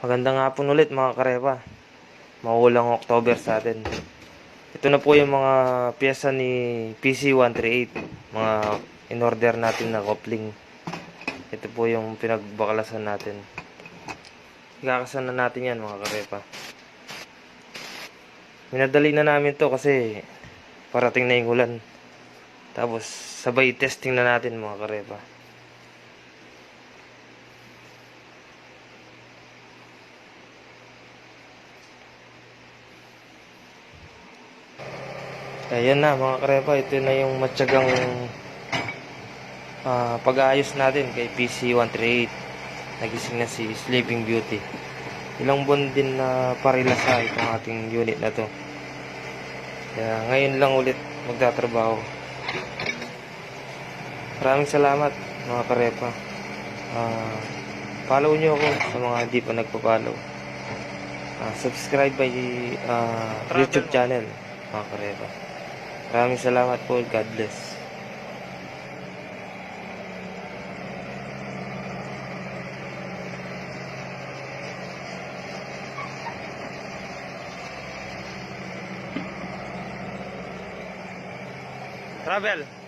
Magandang hapon ulit mga karepa. Mauulang October sa atin. Ito na po yung mga pyesa ni PC138. Mga in-order natin na coupling. Ito po yung pinagbakalasan natin. Ikakasan na natin yan mga karepa. Minadali na namin to kasi parating na yung ulan. Tapos sabay testing na natin mga karepa. Ayan na mga karepa, ito na yung matyagang pag-aayos natin kay PC138. Nagising na si Sleeping Beauty. Ilang buwan din na parilasa itong ating unit na to. Kaya ngayon lang ulit magtatrabaho. Maraming salamat mga karepa. Follow nyo ako sa mga hindi pa nagpa-follow. Subscribe by YouTube channel mga karepa. Maraming salamat po. God bless. Travel.